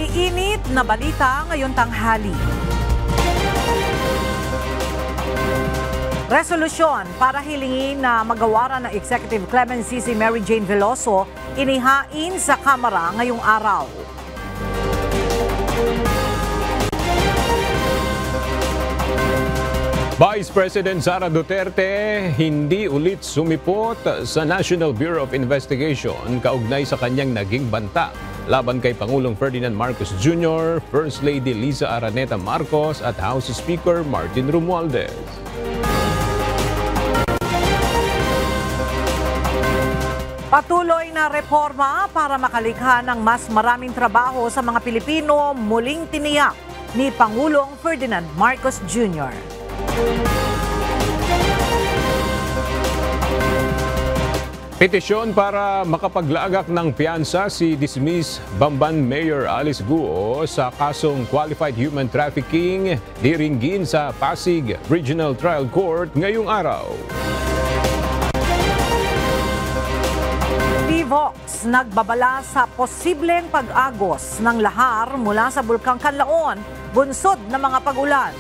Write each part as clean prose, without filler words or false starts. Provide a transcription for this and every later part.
Maiinit na balita ngayong tanghali. Resolusyon para hilingin na magawaran ng Executive Clemency si Mary Jane Veloso inihain sa Kamara ngayong araw. Vice President Sara Duterte hindi ulit sumipot sa National Bureau of Investigation kaugnay sa kanyang naging banta laban kay Pangulong Ferdinand Marcos Jr., First Lady Liza Araneta Marcos at House Speaker Martin Romualdez. Patuloy na reforma para makalikha ng mas maraming trabaho sa mga Pilipino muling tiniyak ni Pangulong Ferdinand Marcos Jr. Petisyon para makapaglagak ng piyansa si dismiss Bamban Mayor Alice Guo sa kasong qualified human trafficking diringgin sa Pasig Regional Trial Court ngayong araw. PVOX nagbabala sa posibleng pag-agos ng lahar mula sa Bulkang Kanlaon, bunsod ng mga pag-ulan.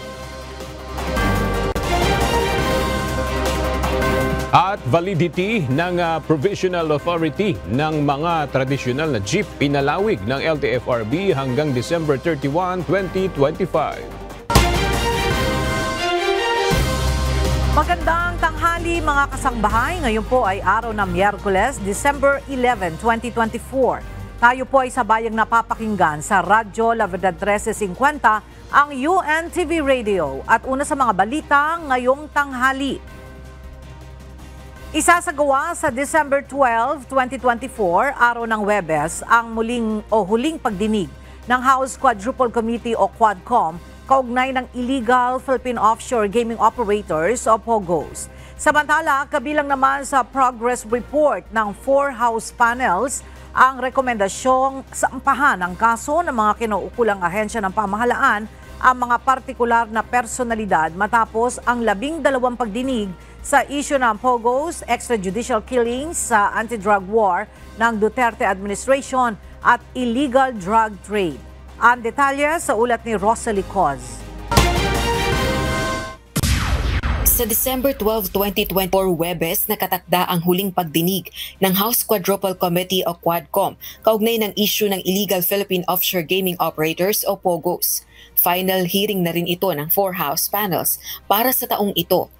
At validity ng provisional authority ng mga tradisyonal na jeep pinalawig ng LTFRB hanggang December 31, 2025. Magandang tanghali mga kasangbahay. Ngayon po ay araw ng Miyerkules, December 11, 2024. Tayo po ay sabayang napapakinggan sa Radyo La Verdad 1350, ang UNTV Radio. At una sa mga balita ngayong tanghali. Isasagawa sa December 12, 2024, araw ng Huwebes, ang huling pagdinig ng House Quadruple Committee o Quadcom kaugnay ng Illegal Philippine Offshore Gaming Operators o POGOs. Samantala, kabilang naman sa progress report ng 4 House panels ang rekomendasyong saampahan ng kaso ng mga kinuukulang ahensya ng pamahalaan ang mga partikular na personalidad matapos ang 12 pagdinig sa isyu ng POGOs, extrajudicial killings sa anti-drug war ng Duterte administration at illegal drug trade. Ang detalye sa ulat ni Rosalie Coz. Sa December 12, 2024 Huwebes, nakatakda ang huling pagdinig ng House Quadruple Committee o Quadcom kaugnay ng isyu ng Illegal Philippine Offshore Gaming Operators o POGOs. Final hearing na rin ito ng 4 House panels para sa taong ito.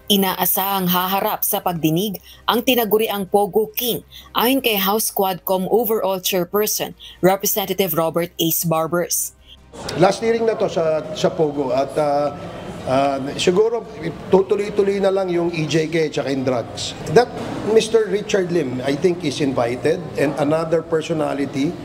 Inaasahang haharap sa pagdinig ang tinaguriang Pogo King ayon kay House Quadcom Overall Chairperson, Representative Robert Ace Barbers. Last hearing na to sa Pogo at siguro tutuloy-tuloy na lang yung EJK at yung drugs. That Mr. Richard Lim, I think, is invited, and another personality.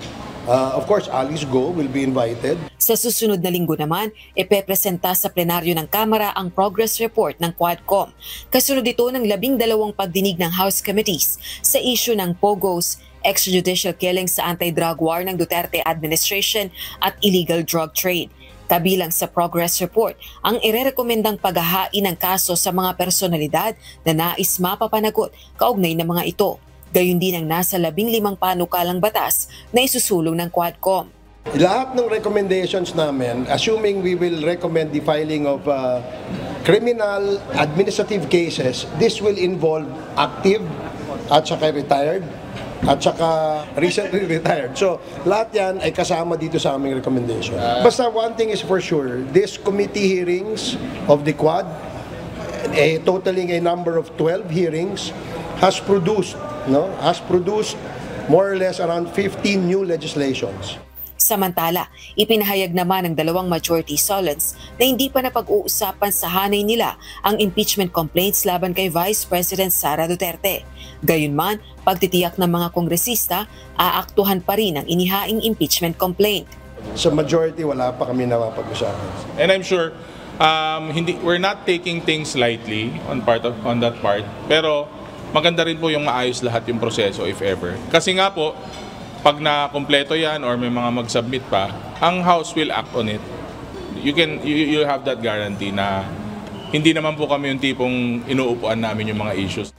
Of course, Alice Go will be invited. Sa susunod na linggo naman, ipepresenta sa plenaryo ng Kamara ang progress report ng Quadcom. Kasunod ito ng 12 pagdinig ng House Committees sa issue ng POGOs, extrajudicial killings sa anti-drug war ng Duterte administration at illegal drug trade. Kabilang sa progress report ang irerekomendang paghahain ng kaso sa mga personalidad na nais mapapanagot kaugnay ng mga ito. Gayon din ang nasa 15 panukalang batas na isusulong ng Quadcom. Lahat ng recommendations namin, assuming we will recommend the filing of criminal administrative cases, this will involve active at saka retired at saka recently retired. So lahat yan ay kasama dito sa aming recommendation. Basta one thing is for sure, this committee hearings of the Quad, totaling a number of 12 hearings, has produced more or less around 15 new legislations. Samantala, ipinahayag naman ng 2 majority solons na hindi pa napag-uusapan sa hanay nila ang impeachment complaints laban kay Vice President Sara Duterte. Gayunman, pagtitiyak ng mga kongresista, aaktuhan pa rin ang inihaing impeachment complaint. Sa majority, wala pa kami napag-usapan. And I'm sure we're not taking things lightly on that part, pero maganda rin po yung maayos lahat yung proseso if ever. Kasi nga po, pag na-kompleto yan or may mga mag-submit pa, ang House will act on it. You have that guarantee na hindi naman po kami yung tipong inuupuan namin yung mga issues.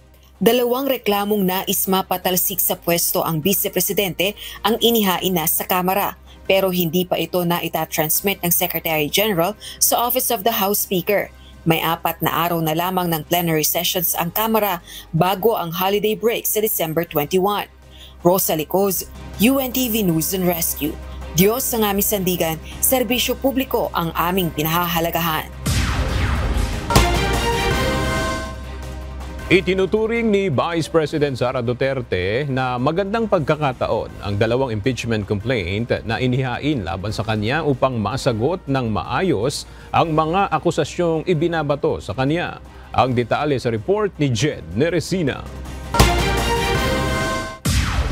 2 reklamong nais mapatalsik sa pwesto ang Vice Presidente ang inihain na sa Kamara. pero hindi pa ito na itatransmit ng Secretary General sa Office of the House Speaker. May 4 na araw na lamang ng plenary sessions ang Kamara bago ang holiday break sa December 21. Rosa Licoz, UNTV News and Rescue. Diyos ang aming sandigan, serbisyo publiko ang aming pinahahalagahan. Itinuturing ni Vice President Sara Duterte na magandang pagkakataon ang 2 impeachment complaint na inihain laban sa kanya upang masagot ng maayos ang mga akusasyong ibinabato sa kanya. Ang detalye sa report ni Jed Neresina.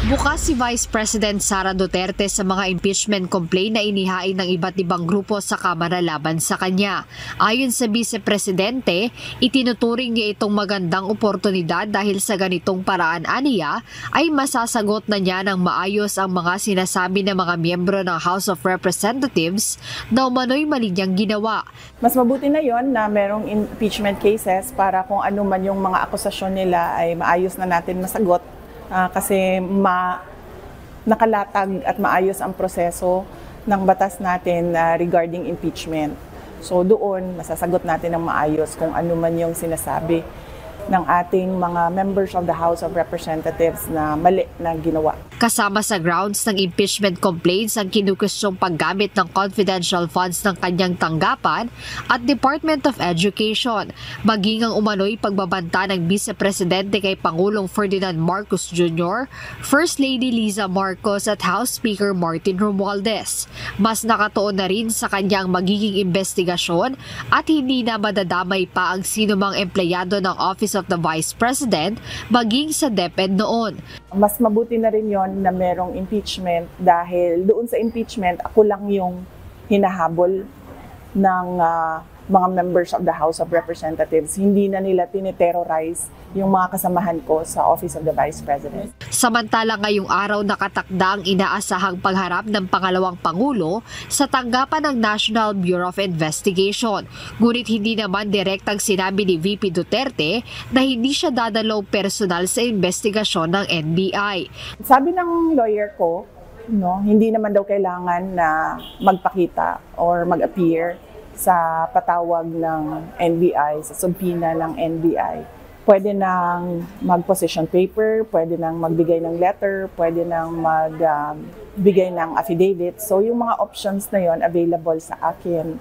Bukas si Vice President Sara Duterte sa mga impeachment complaint na inihain ng iba't ibang grupo sa Kamara laban sa kanya. Ayon sa Vice Presidente, itinuturing niya itong magandang oportunidad dahil sa ganitong paraan aniya ay masasagot na niya ng maayos ang mga sinasabi ng mga miyembro ng House of Representatives na umano'y mali niyang ginawa. Mas mabuti na yon na merong impeachment cases para kung ano man yung mga akusasyon nila ay maayos na natin masagot. Kasi nakalatag at maayos ang proseso ng batas natin regarding impeachment. So doon, masasagot natin ng maayos kung ano man yung sinasabi ng ating mga members of the House of Representatives na mali na ginawa. Kasama sa grounds ng impeachment complaints ang kinukusyong paggamit ng confidential funds ng kanyang tanggapan at Department of Education, maging ang umano'y pagbabanta ng Vice Presidente kay Pangulong Ferdinand Marcos Jr., First Lady Liza Marcos at House Speaker Martin Romualdez. Mas nakatuon na rin sa kanyang magiging investigasyon at hindi na madadamay pa ang sinumang empleyado ng Office of the Vice President maging sa DepEd noon. Mas mabuti na rin yon na merong impeachment dahil doon sa impeachment ako lang yung hinahabol ng mga members of the House of Representatives. Hindi na nila tiniterrorize yung mga kasamahan ko sa Office of the Vice President. Samantala ngayong araw nakatakda ang inaasahang pagharap ng pangalawang Pangulo sa tanggapan ng National Bureau of Investigation. Ngunit hindi naman direktang sinabi ni VP Duterte na hindi siya dadalaw personal sa investigasyon ng NBI. Sabi ng lawyer ko, hindi naman daw kailangan na magpakita or mag-appear sa patawag ng NBI, sa subpoena ng NBI. Pwede nang mag-position paper, pwede nang magbigay ng letter, pwede nang magbigay ng affidavit. So yung mga options na yon available sa akin.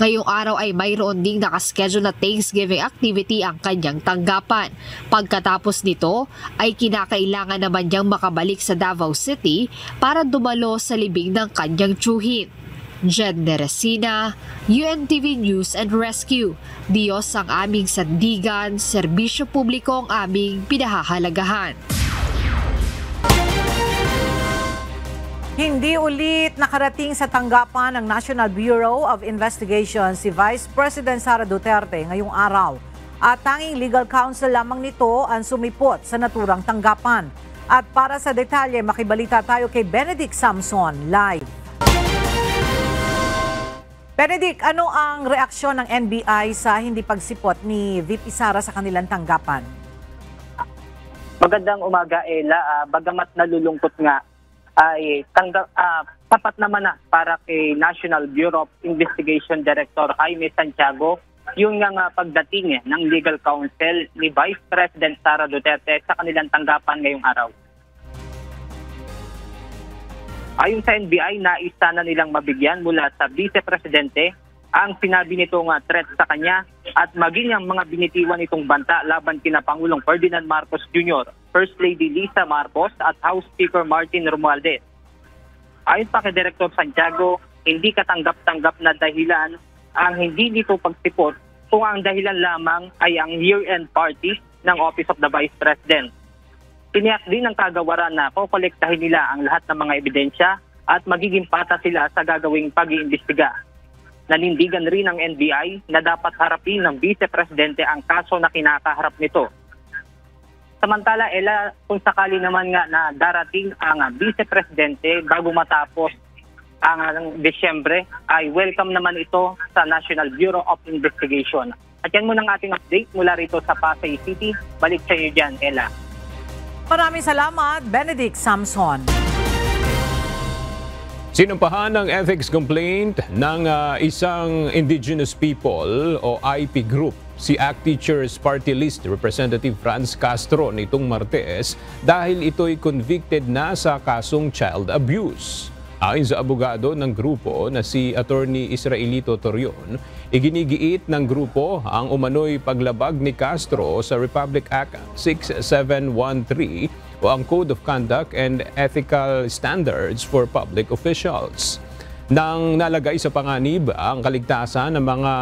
Ngayong araw ay mayroon ding nakaschedule na Thanksgiving activity ang kanyang tanggapan. Pagkatapos nito ay kinakailangan naman niyang makabalik sa Davao City para dumalo sa libing ng kanyang tiyuhin. Jed Neresina, UNTV News and Rescue. Diyos ang aming sandigan, serbisyo publiko ang aming pinahahalagahan. Hindi ulit nakarating sa tanggapan ng National Bureau of Investigation si Vice President Sara Duterte ngayong araw. At tanging legal counsel lamang nito ang sumipot sa naturang tanggapan. At para sa detalye, makibalita tayo kay Benedict Samson live. Benedict, ano ang reaksyon ng NBI sa hindi pagsipot ni VP Sara sa kanilang tanggapan? Magandang umaga, Ella. Bagamat nalulungkot nga, ay tapat naman na para kay National Bureau of Investigation Director Jaime Santiago yung nga pagdating ng legal counsel ni Vice President Sara Duterte sa kanilang tanggapan ngayong araw. Ayon sa NBI, nais sana nilang mabigyan mula sa Vice Presidente ang sinabi nitong threat sa kanya at maging ang mga binitiwan nitong banta laban kina Pangulong Ferdinand Marcos Jr., First Lady Liza Marcos at House Speaker Martin Romualdez. Ayon pa kay Director Santiago, hindi katanggap-tanggap na dahilan ang hindi nito pagsipot kung ang dahilan lamang ay ang year-end party ng Office of the Vice President. Tiniyak din ng kagawaran na kokolektahin nila ang lahat ng mga ebidensya at magiging pata sila sa gagawing pag-iimbestiga. Nanindigan rin ng NBI na dapat harapin ng Vice Presidente ang kaso na kinakaharap nito. Samantala, Ella, kung sakali naman nga na darating ang Vice Presidente bago matapos ang Desyembre, ay welcome naman ito sa National Bureau of Investigation. At yan muna ang ating update mula rito sa Pasay City. Balik sa iyo dyan, Ella. Maraming salamat, Benedict Samson. Sinumpahan ng ethics complaint ng isang Indigenous People o IP group, si ACT Teachers Party List Representative Franz Castro nitong Martes dahil ito'y convicted na sa kasong child abuse. Ayon sa abogado ng grupo na si Attorney Israelito Torion, iginigiit ng grupo ang umano'y paglabag ni Castro sa Republic Act 6713 o ang Code of Conduct and Ethical Standards for Public Officials. Nang nalagay sa panganib ang kaligtasan ng mga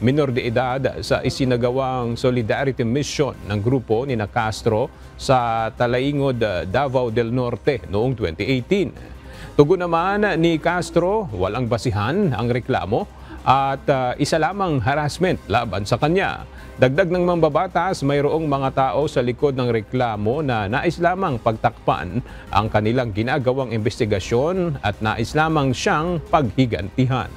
minor de edad sa isinagawang solidarity mission ng grupo ni Castro sa Talaingod, Davao del Norte noong 2018. Tugon naman ni Castro, walang basihan ang reklamo at isa lamang harassment laban sa kanya. Dagdag ng mambabatas, mayroong mga tao sa likod ng reklamo na nais lamang pagtakpan ang kanilang ginagawang investigasyon at nais lamang siyang paghigantihan.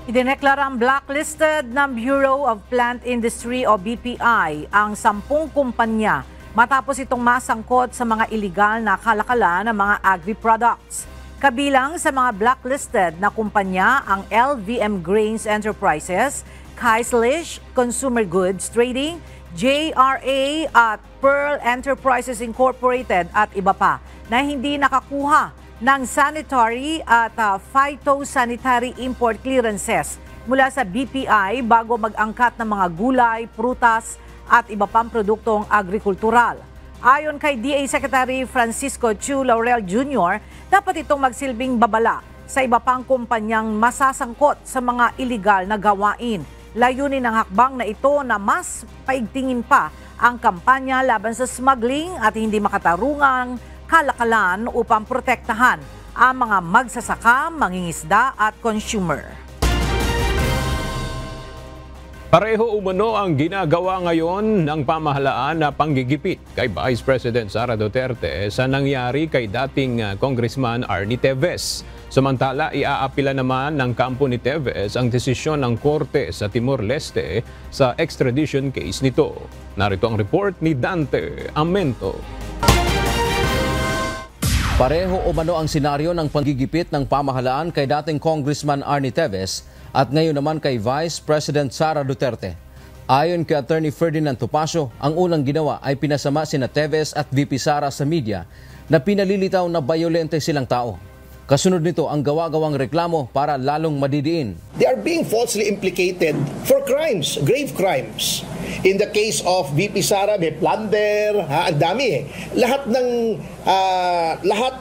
Idineklarang blacklisted ng Bureau of Plant Industry o BPI ang 10 kumpanya matapos itong masangkot sa mga iligal na kalakalan ng mga agri-products. Kabilang sa mga blacklisted na kumpanya ang LVM Grains Enterprises, Kaislish Consumer Goods Trading, JRA at Pearl Enterprises Incorporated at iba pa na hindi nakakuha ng sanitary at phytosanitary import clearances mula sa BPI bago mag-angkat ng mga gulay, prutas at iba pang produktong agrikultural. Ayon kay DA Secretary Francisco Chu Laurel Jr., dapat itong magsilbing babala sa iba pang kumpanyang masasangkot sa mga iligal na gawain. Layunin ng hakbang na ito na mas paigtingin pa ang kampanya laban sa smuggling at hindi makatarungang kalakalan upang protektahan ang mga magsasaka, mangingisda at consumer. Pareho umano ang ginagawa ngayon ng pamahalaan na panggigipit kay Vice President Sara Duterte sa nangyari kay dating Congressman Arnie Teves. Samantala, iaapila naman ng kampo ni Teves ang desisyon ng Korte sa Timor-Leste sa extradition case nito. Narito ang report ni Dante Amento. Pareho umano ang senaryo ng panggigipit ng pamahalaan kay dating Congressman Arnie Teves at ngayon naman kay Vice President Sara Duterte. Ayon kay Attorney Ferdinand Topacio, ang unang ginawa ay pinasama sina Teves at VP Sara sa media na pinalilitaw na bayolente silang tao. Kasunod nito ang gawa-gawang reklamo para lalong madidiin. They are being falsely implicated for crimes, grave crimes. In the case of VP Sara, may plunder, ang dami eh. Lahat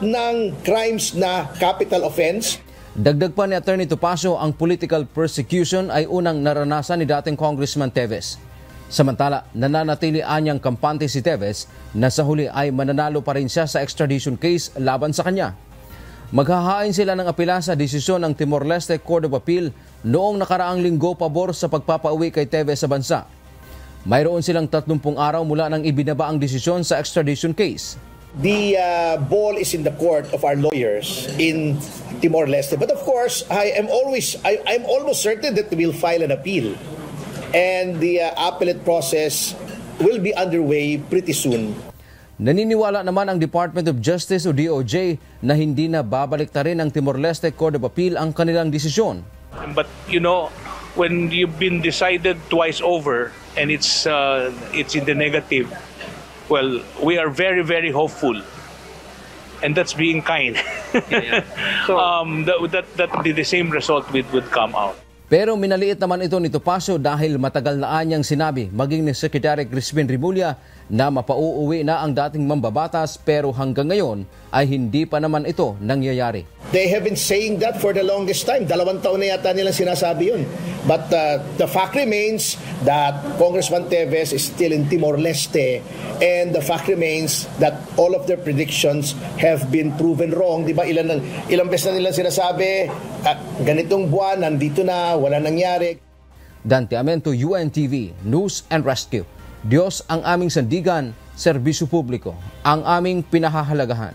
ng crimes na capital offense. Dagdag pa ni Attorney Topacio, ang political persecution ay unang naranasan ni dating Congressman Teves. Samantala, nananatili anyang kampante si Teves na sa huli ay mananalo pa rin siya sa extradition case laban sa kanya. Maghahain sila ng apela sa desisyon ng Timor-Leste Court of Appeal noong nakaraang linggo pabor sa pagpapauwi kay Teves sa bansa. Mayroon silang 30 araw mula nang ibinaba ang desisyon sa extradition case. The ball is in the court of our lawyers in Timor-Leste. But of course, I'm almost certain that we'll file an appeal. And the appellate process will be underway pretty soon. Naniniwala naman ang Department of Justice o DOJ na hindi na babaliktarin ng Timor-Leste Court of Appeal ang kanilang desisyon. But you know, when you've been decided twice over and it's in the negative, well, we are very, very hopeful. And that's being kind. So, that the same result would come out. Pero minaliit naman ito ni Topacio dahil matagal na anyang sinabi maging ni Secretary Crispin Rimulya na mapauuwi na ang dating mambabatas pero hanggang ngayon ay hindi pa naman ito nangyayari. They have been saying that for the longest time. 2 taon na yata nilang sinasabi yun. But the fact remains that Congressman Teves is still in Timor-Leste, and the fact remains that all of their predictions have been proven wrong. Diba, ilang beses na nilang sinasabi, ganitong buwan, nandito na, wala nangyari. Dante Amento, UNTV, News and Rescue. Diyos ang aming sandigan, serbisyo publiko, ang aming pinahahalagahan.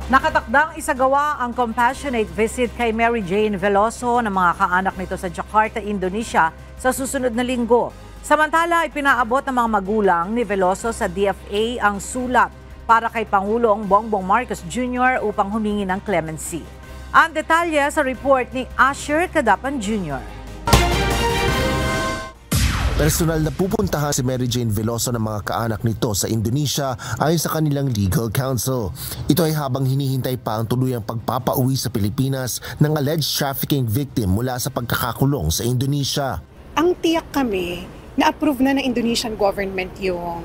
Nakatakdang isagawa ang compassionate visit kay Mary Jane Veloso ng mga kaanak nito sa Jakarta, Indonesia sa susunod na linggo. Samantala, ipinaabot ng mga magulang ni Veloso sa DFA ang sulat para kay Pangulong Bongbong Marcos Jr. upang humingi ng clemency. Ang detalye sa report ni Asher Cadapan Jr. Personal na pupuntahan si Mary Jane Veloso ng mga kaanak nito sa Indonesia ayon sa kanilang legal counsel. Ito ay habang hinihintay pa ang tuluyang pagpapauwi sa Pilipinas ng alleged trafficking victim mula sa pagkakakulong sa Indonesia. Ang tiyak kami, na-approve na ng Indonesian government yung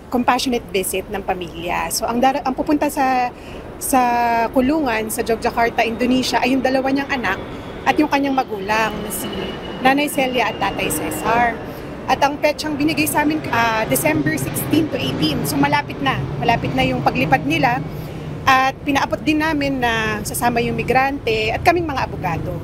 compassionate visit ng pamilya. So ang pupunta sa kulungan sa Yogyakarta, Indonesia ay yung dalawa niyang anak at yung kanyang magulang na si Nanay Celia at Tatay Cesar. At ang petsang binigay sa amin, December 16 to 18. So malapit na yung paglipad nila. At pinaabot din namin na sasama yung migrante at kaming mga abogado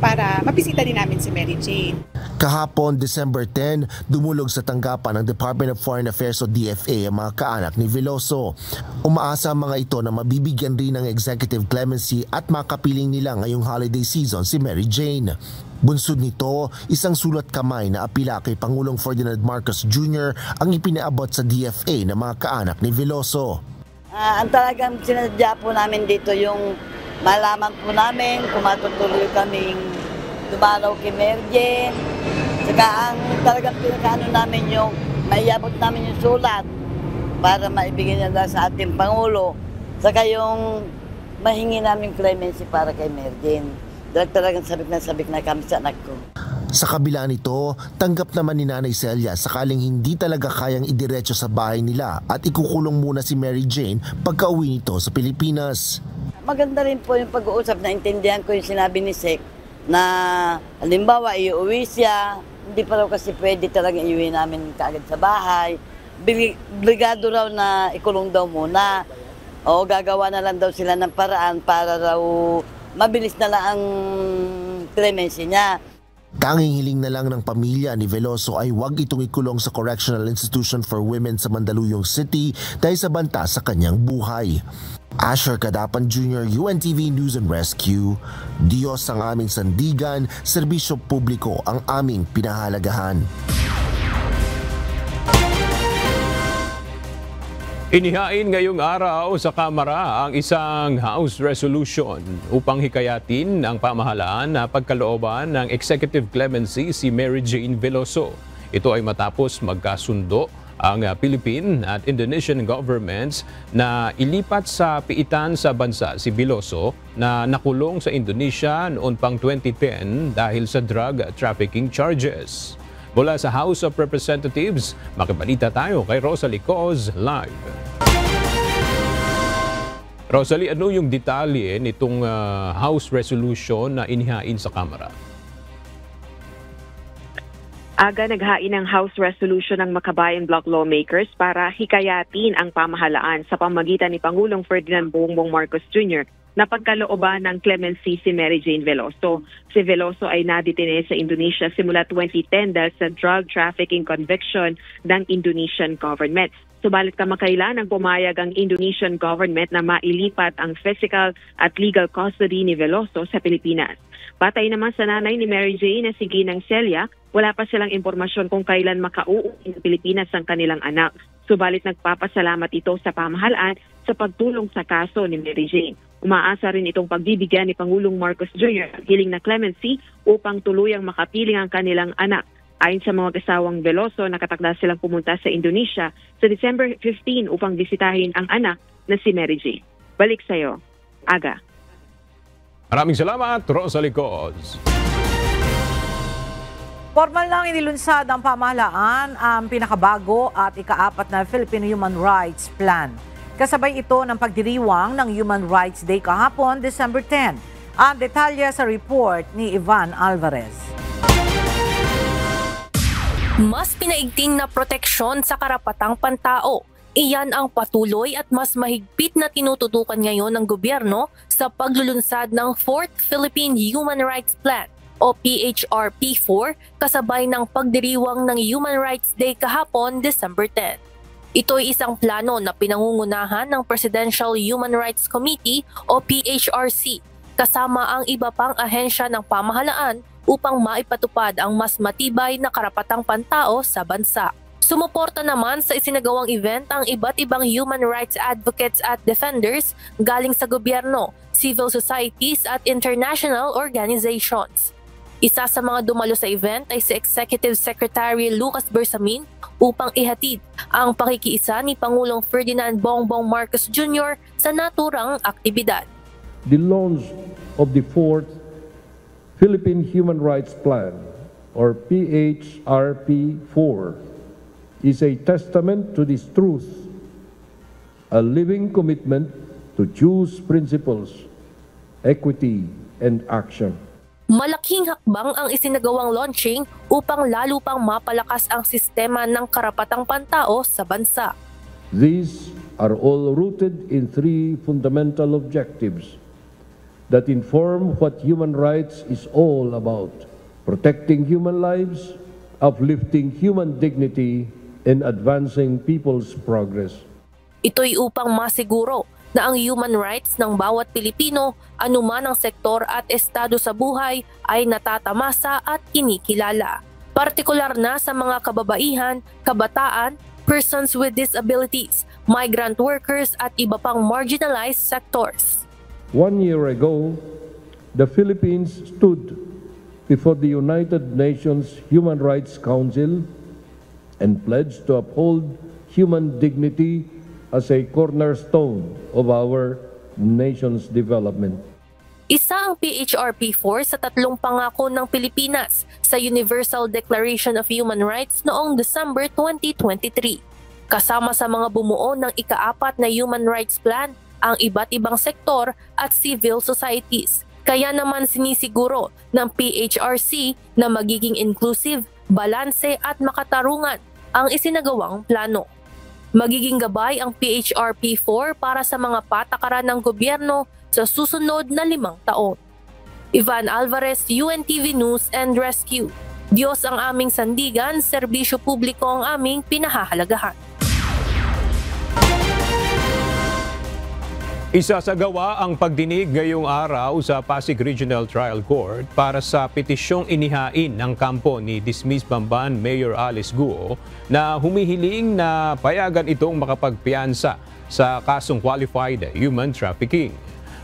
para mabisita din namin si Mary Jane. Kahapon, December 10, dumulog sa tanggapan ng Department of Foreign Affairs o DFA ang mga kaanak ni Veloso. Umaasa ang mga ito na mabibigyan rin ng executive clemency at makapiling nila ngayong holiday season si Mary Jane. Bunsod nito, isang sulat kamay na apila kay Pangulong Ferdinand Marcos Jr. ang ipinaabot sa DFA ng mga kaanak ni Veloso. Ang talagang sinadya po namin dito yung malaman po namin kung matutuloy kaming dumalaw kay Mary Jane. Saka ang talagang pinakaano namin yung maiabot namin yung sulat para maibigay niya sa ating Pangulo. Saka yung mahingi namin clemency para kay Mary Jane. Talagang sabik na kami sa anak ko. Sa kabila nito, tanggap naman ni Nanay Celia sakaling hindi talaga kayang idiretso sa bahay nila at ikukulong muna si Mary Jane pagka-uwi nito sa Pilipinas. Maganda rin po yung pag-uusap, naintindihan ko yung sinabi ni Sek na halimbawa iuwi siya, hindi pa raw kasi pwede talagang iuwi namin kaagad sa bahay. Obligado raw na ikulong daw muna o gagawa na lang daw sila ng paraan para raw mabilis na lang ang clemency niya. Tanging hiling na lang ng pamilya ni Veloso ay huwag itong ikulong sa Correctional Institution for Women sa Mandaluyong City dahil sa banta sa kanyang buhay. Asher Cadapan Jr., UNTV News and Rescue. Diyos ang aming sandigan, serbisyo publiko ang aming pinahalagahan. Inihain ngayong araw sa Kamara ang isang House Resolution upang hikayatin ang pamahalaan na pagkalooban ng Executive Clemency si Mary Jane Veloso. Ito ay matapos magkasundo ang Philippine at Indonesian governments na ilipat sa piitan sa bansa si Veloso na nakulong sa Indonesia noon pang 2010 dahil sa drug trafficking charges. Mula sa House of Representatives, makibalita tayo kay Rosalie Coz live. Rosalie, ano yung detalye nitong House Resolution na inihain sa Kamara? Aga naghain ng House Resolution ng Makabayan Bloc lawmakers para hikayatin ang pamahalaan sa pamagitan ni Pangulong Ferdinand Bongbong Marcos Jr. na pagkalooban ng clemency si Mary Jane Veloso. Si Veloso ay nadetine sa Indonesia simula 2010 dahil sa drug trafficking conviction ng Indonesian government. Subalit kamakailan ang pumayag ang Indonesian government na mailipat ang physical at legal custody ni Veloso sa Pilipinas. Batay naman sa nanay ni Mary Jane na si Ginang Celia, wala pa silang impormasyon kung kailan makauwi ng Pilipinas ang kanilang anak. Subalit nagpapasalamat ito sa pamahalaan sa pagtulong sa kaso ni Mary Jane. Umaasa rin itong pagbibigyan ni Pangulong Marcos Jr. ang hiling na clemency upang tuluyang makapiling ang kanilang anak. Ayon sa mga kasawang Veloso, nakatakda silang pumunta sa Indonesia sa December 15 upang bisitahin ang anak na si Mary Jane. Balik sa'yo, Aga. Maraming salamat, Rosalie Coz. Formal nang inilunsad ng pamahalaan ang pinakabago at ika-4 na Philippine Human Rights Plan. Kasabay ito ng pagdiriwang ng Human Rights Day kahapon, December 10. Ang detalye sa report ni Ivan Alvarez. Mas pinaigting na proteksyon sa karapatang pantao. Iyan ang patuloy at mas mahigpit na tinututukan ngayon ng gobyerno sa paglulunsad ng 4th Philippine Human Rights Plan o PHRP4 kasabay ng pagdiriwang ng Human Rights Day kahapon, December 10. Ito ay isang plano na pinangungunahan ng Presidential Human Rights Committee o PHRC kasama ang iba pang ahensya ng pamahalaan upang maipatupad ang mas matibay na karapatang pantao sa bansa. Sumuporta naman sa isinagawang event ang iba't ibang human rights advocates at defenders galing sa gobyerno, civil societies at international organizations. Isa sa mga dumalo sa event ay si Executive Secretary Lucas Bersamin upang ihatid ang pakikiisa ni Pangulong Ferdinand Bongbong Marcos Jr. sa naturang aktibidad. The launch of the 4th Philippine Human Rights Plan, or PHRP-4, is a testament to this truth, a living commitment to just principles, equity, and action. Malaking hakbang ang isinagawang launching upang lalo pang mapalakas ang sistema ng karapatang pantao sa bansa. These are all rooted in 3 fundamental objectives that inform what human rights is all about: protecting human lives, uplifting human dignity, and advancing people's progress. Ito'y upang masiguro na ang human rights ng bawat Pilipino, anuman ang sektor at estado sa buhay, ay natatamasa at kinikilala. Partikular na sa mga kababaihan, kabataan, persons with disabilities, migrant workers at iba pang marginalized sectors. 1 year ago, the Philippines stood before the United Nations Human Rights Council and pledged to uphold human dignity as a cornerstone of our nation's development. Isa ang PHRP-4 sa 3 pangako ng Pilipinas sa Universal Declaration of Human Rights noong December 2023. Kasama sa mga bumuo ng ika-4 na Human Rights Plan ang iba't ibang sektor at civil societies. Kaya naman sinisiguro ng PHRC na magiging inclusive, balanse at makatarungan ang isinagawang plano. Magiging gabay ang PHRP-4 para sa mga patakaran ng gobyerno sa susunod na 5 taon. Ivan Alvarez, UNTV News and Rescue. Diyos ang aming sandigan, serbisyo publiko ang aming pinahahalagahan. Isasagawa ang pagdinig ngayong araw sa Pasig Regional Trial Court para sa petisyong inihain ng kampo ni dismissed Bamban Mayor Alice Guo na humihiling na payagan itong makapagpiyansa sa kasong qualified human trafficking.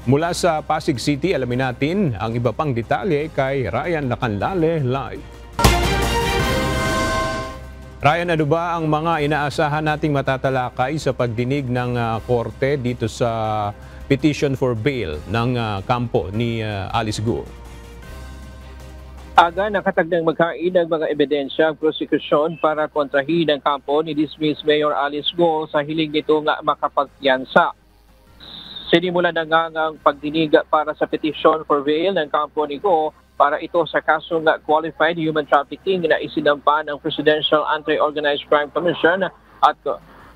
Mula sa Pasig City, alamin natin ang iba pang detalye kay Ryan Lacanlale live. Ryan, ano ba ang mga inaasahan nating matatalakay sa pagdinig ng korte dito sa petition for bail ng kampo ni Alice Guo? Aga nakatagdang magkain ng mga ebidensya ang prosekusyon para kontrahin ang kampo ni dismissed Mayor Alice Guo sa hiling nito nga makapagpiyansa. Sinimulan na nga ang pagdinig para sa petition for bail ng kampo ni Guo para ito sa kasong qualified human trafficking na isinampa ng Presidential Anti-Organized Crime Commission at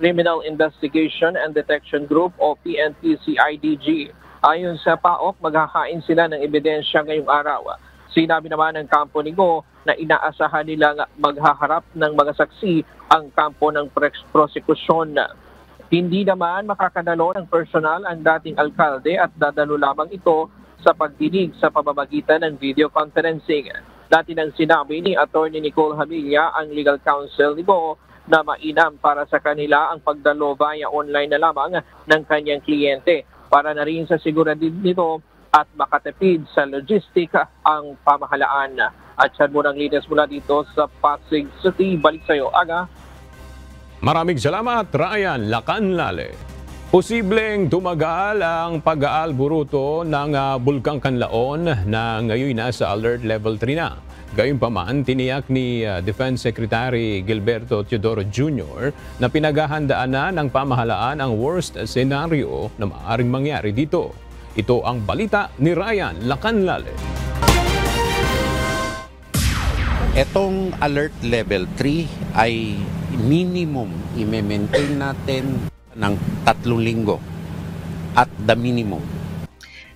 Criminal Investigation and Detection Group o PNP-CIDG. Ayon sa PAOK, maghahain sila ng ebidensya ngayong araw. Sinabi naman ng kampo ni Guo na inaasahan nila maghaharap ng mga saksi ang kampo ng prosekusyon. Hindi naman makakadalo ng personal ang dating alkalde at dadalo lamang ito sa pagdinig sa pamamagitan ng video conferencing. Dati nang sinabi ni Atty. Nicole Hamilla, ang legal counsel ni Guo, na mainam para sa kanila ang pagdalo via online na lamang ng kanyang kliyente para na rin sa siguradid nito at makatipid sa logistic ang pamahalaan. At siya mo ng linis mula dito sa Pasig City. Balik sa iyo, Aga. Maraming salamat, Ryan Lacanlale. Posibleng tumagal ang pag-aalburuto ng Bulkang Kanlaon na ngayon nasa alert level 3 na. Gayunpaman, tiniyak ni Defense Secretary Gilberto Teodoro Jr. na pinaghahandaan na ng pamahalaan ang worst scenario na maaaring mangyari dito. Ito ang balita ni Ryan Lacanlale. Etong alert level 3 ay minimum i-maintain natin ng 3 linggo at the minimum.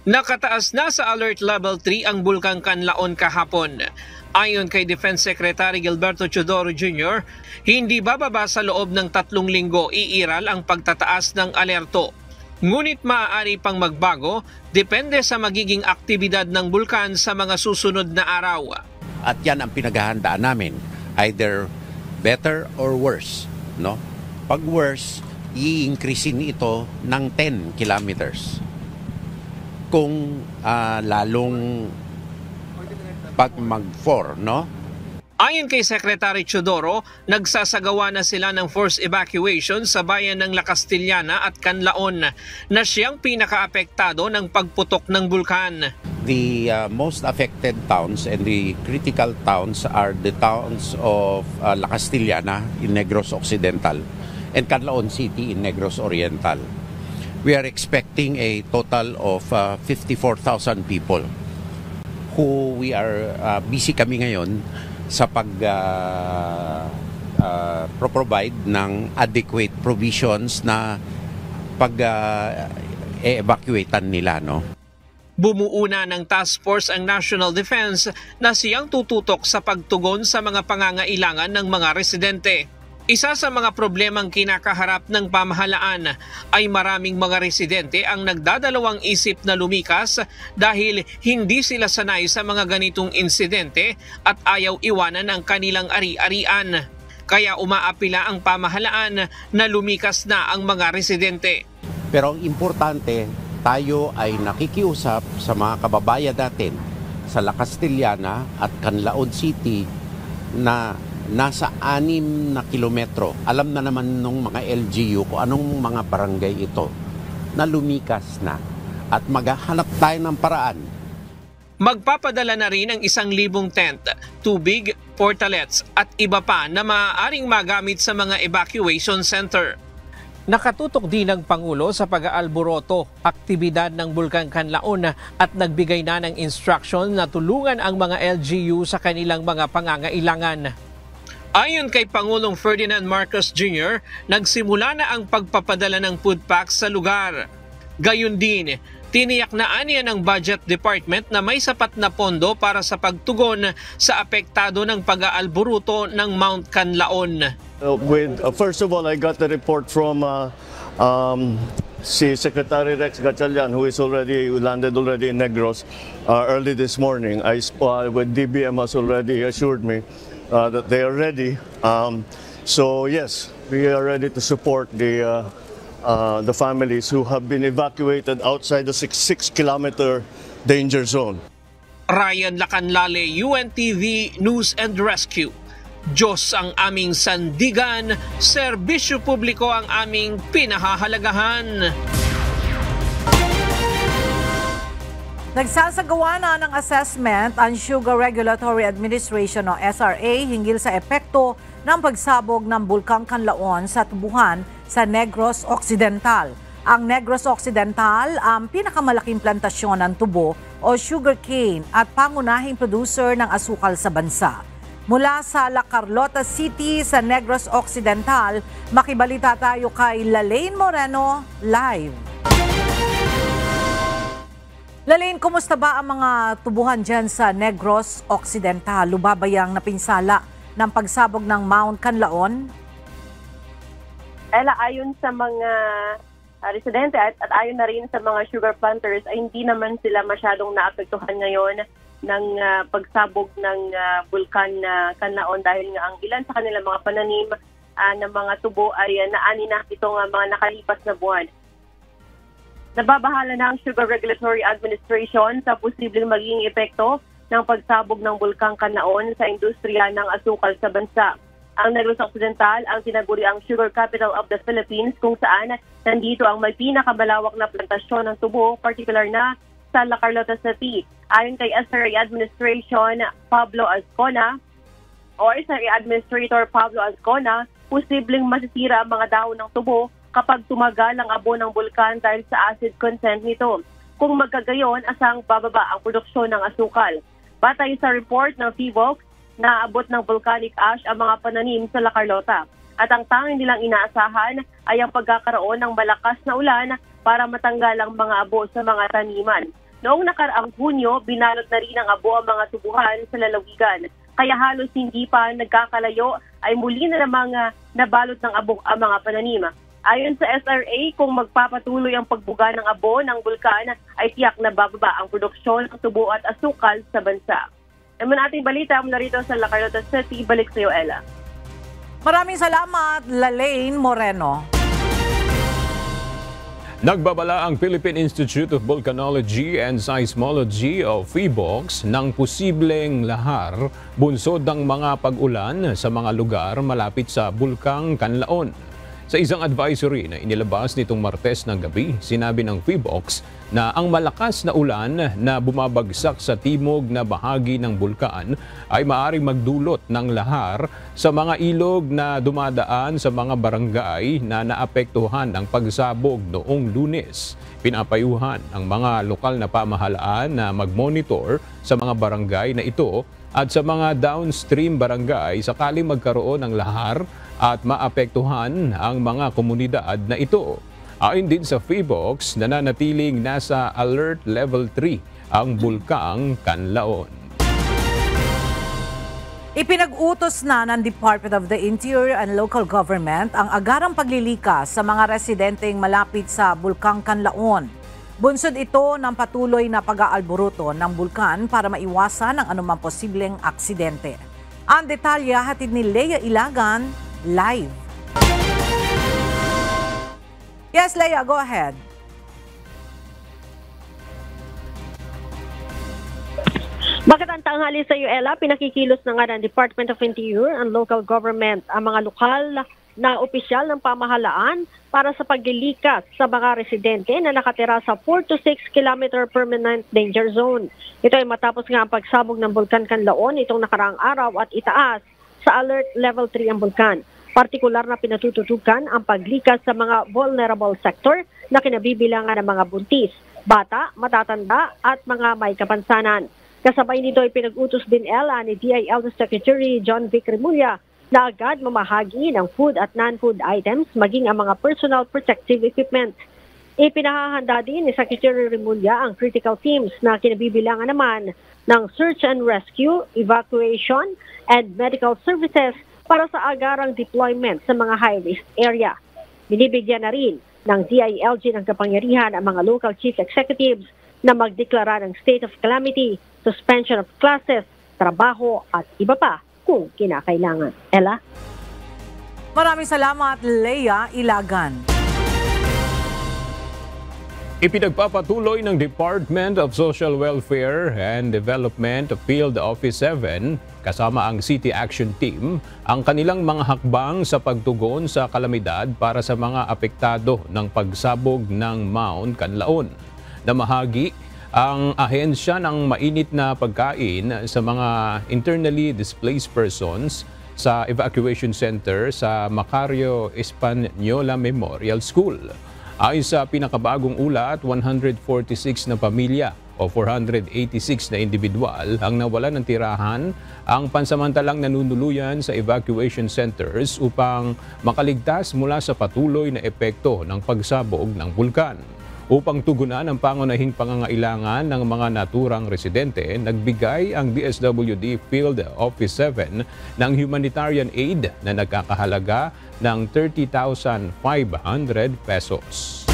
Nakataas na sa alert level 3 ang Bulkang Kanlaon kahapon. Ayon kay Defense Secretary Gilberto Teodoro Jr., hindi bababa sa loob ng 3 linggo iiral ang pagtataas ng alerto. Ngunit maaari pang magbago depende sa magiging aktibidad ng bulkan sa mga susunod na araw. At yan ang pinaghahandaan namin, either better or worse, no? Pag worse, i-increasein ito ng 10 kilometers. Kung lalong pag mag-4, no? Ayon kay Secretary Teodoro, nagsasagawa na sila ng forced evacuation sa bayan ng La Castillana at Canlaon na siyang pinakaapektado ng pagputok ng bulkan. The most affected towns and the critical towns are the towns of La Castillana in Negros Occidental and Canlaon City in Negros Oriental. We are expecting a total of 54,000 people who we are busy kami ngayon sa provide ng adequate provisions na pag-evacuatean nila, no? Bumuuna ng task force ang National Defense na siyang tututok sa pagtugon sa mga pangangailangan ng mga residente. Isa sa mga problemang kinakaharap ng pamahalaan ay maraming mga residente ang nagdadalawang isip na lumikas dahil hindi sila sanay sa mga ganitong insidente at ayaw iwanan ang kanilang ari-arian. Kaya umaapila ang pamahalaan na lumikas na ang mga residente. Pero ang importante, tayo ay nakikiusap sa mga kababayan natin sa La Castillana at Canlaon City na nasa 6 na kilometro. Alam na naman nung mga LGU kung anong mga barangay ito na lumikas na at maghahanap tayo ng paraan. Magpapadala na rin ng 1,000 tent, tubig, portalets at iba pa na maaaring magamit sa mga evacuation center. Nakatutok din ng Pangulo sa pag-aalboroto, aktibidad ng Bulkan Canlaon at nagbigay na ng instruction na tulungan ang mga LGU sa kanilang mga pangangailangan. Ayon kay Pangulong Ferdinand Marcos Jr., nagsimula na ang pagpapadala ng food packs sa lugar. Gayun din, tiniyak na aniya ng Budget Department na may sapat na pondo para sa pagtugon sa apektado ng pag-aalboruto ng Mount Canlaon. First of all, I got the report from si Secretary Rex Gatchalian, who landed already in Negros early this morning. With DBM has already assured me that they are ready. So yes, we are ready to support the families who have been evacuated outside the 6-kilometer danger zone. Ryan Lacanlale, UNTV News and Rescue. Diyos ang aming sandigan, serbisyo publiko ang aming pinahahalagahan. Nagsasagawa na ng assessment ang Sugar Regulatory Administration o SRA hinggil sa epekto ng pagsabog ng Bulkang Canlaon sa tubuhan sa Negros Occidental. Ang Negros Occidental ang pinakamalaking plantasyon ng tubo o sugarcane at pangunahing producer ng asukal sa bansa. Mula sa La Carlota City sa Negros Occidental, makibalita tayo kay Lalaine Moreno live. Lalaine, kumusta ba ang mga tubuhan dyan sa Negros Occidental? Lubabayang napinsala ng pagsabog ng Mount Canlaon? Ella, ayon sa mga residente at ayon na rin sa mga sugar planters ay hindi naman sila masyadong naapektuhan ngayon ng pagsabog ng Bulkan Canlaon dahil nga ang ilan sa kanilang mga pananim ng mga tubo ay naani na itong mga nakalipas na buwan. Nababahala na ang Sugar Regulatory Administration sa posibleng magiging epekto ng pagsabog ng Bulkang Canlaon sa industriya ng asukal sa bansa. Ang Negros Occidental ang tinaguri ang sugar capital of the Philippines kung saan nandito ang may pinakamalawak na plantasyon ng tubo, particular na sa La Carlota City. Ayon kay SRA Administration Pablo Azcona o SRA Administrator Pablo Azcona, posibleng masisira ang mga dahon ng tubo kapag tumagal ang abo ng bulkan dahil sa acid content nito. Kung magkagayon, asang bababa ang produksyon ng asukal. Batay sa report ng PHIVOLCS, naabot ng volcanic ash ang mga pananim sa La Carlota. At ang tanging nilang inaasahan ay ang pagkakaroon ng malakas na ulan para matanggal ang mga abo sa mga taniman. Noong nakaraang Hunyo, binalot na rin ng abo ang mga tubuhan sa lalawigan. Kaya halos hindi pa nagkakalayo ay muli na namang nabalot ng abo ang mga pananim. Ayon sa SRA, kung magpapatuloy ang pagbuga ng abo ng bulkan, ay tiyak na bababa ang produksyon ng tubo at asukal sa bansa. Naman ating balita mula rito sa La Carlota City. Balik sa iyo, Ella. Maraming salamat, Lalaine Moreno. Nagbabala ang Philippine Institute of Volcanology and Seismology o PHIVOLCS ng posibleng lahar bunsod ng mga pag-ulan sa mga lugar malapit sa Bulkang Kanlaon. Sa isang advisory na inilabas nitong Martes ng gabi, sinabi ng PHIVOLCS na ang malakas na ulan na bumabagsak sa timog na bahagi ng bulkan ay maaaring magdulot ng lahar sa mga ilog na dumadaan sa mga barangay na naapektuhan ng pagsabog noong Lunes. Pinapayuhan ang mga lokal na pamahalaan na mag-monitor sa mga barangay na ito at sa mga downstream barangay sakaling magkaroon ng lahar at maapektuhan ang mga komunidad na ito. Ayon din sa PHIVOLCS, nananatiling nasa Alert Level 3 ang Bulkang Kanlaon. Ipinag-utos na ng Department of the Interior and Local Government ang agarang paglilikas sa mga residenteng malapit sa Bulkang Kanlaon. Bunsod ito ng patuloy na pag-aalboruto ng bulkan para maiwasan ang anumang posibleng aksidente. Ang detalye hatid ni Leia Ilagan, live. Yes, Leia, go ahead. Magandang tanghali sa iyo, Ella. Pinakikilos na nga ng Department of Interior and Local Government ang mga lokal na opisyal ng pamahalaan para sa paglilikas sa mga residente na nakatira sa 4 to 6 km permanent danger zone. Ito ay matapos nga ang pagsabog ng Bulkan Kanlaon itong nakaraang araw at itaas sa Alert Level 3 ang bulkan. Partikular na pinatututukan ang paglikas sa mga vulnerable sector na kinabibilangan ng mga buntis, bata, matatanda at mga may kapansanan. Kasabay nito ay pinag-utos din ni DILG Secretary John Vic Remulla na agad mamahagi ng food at non-food items maging ang mga personal protective equipment. Ipinahahanda din ni Secretary Remulla ang critical teams na kinabibilangan naman ng search and rescue, evacuation, and medical services para sa agarang deployment sa mga high-risk area. Binibigyan na rin ng DILG ng kapangyarihan ang mga local chief executives na magdeklara ng state of calamity, suspension of classes, trabaho at iba pa kung kinakailangan. Ella? Maraming salamat, Leia Ilagan. Ipinagpapatuloy ng Department of Social Welfare and Development Field Office 7 kasama ang City Action Team ang kanilang mga hakbang sa pagtugon sa kalamidad para sa mga apektado ng pagsabog ng Mount Kanlaon. Namahagi ang ahensya ng mainit na pagkain sa mga internally displaced persons sa evacuation center sa Macario Espanola Memorial School. Ayon sa pinakabagong ulat, 146 na pamilya o 486 na individual ang nawalan ng tirahan ang pansamantalang nanunuluyan sa evacuation centers upang makaligtas mula sa patuloy na epekto ng pagsabog ng bulkan. Upang tugunan ang pangunahing pangangailangan ng mga naturang residente, nagbigay ang DSWD Field Office 7 ng humanitarian aid na nagkakahalaga ng 30,500 pesos.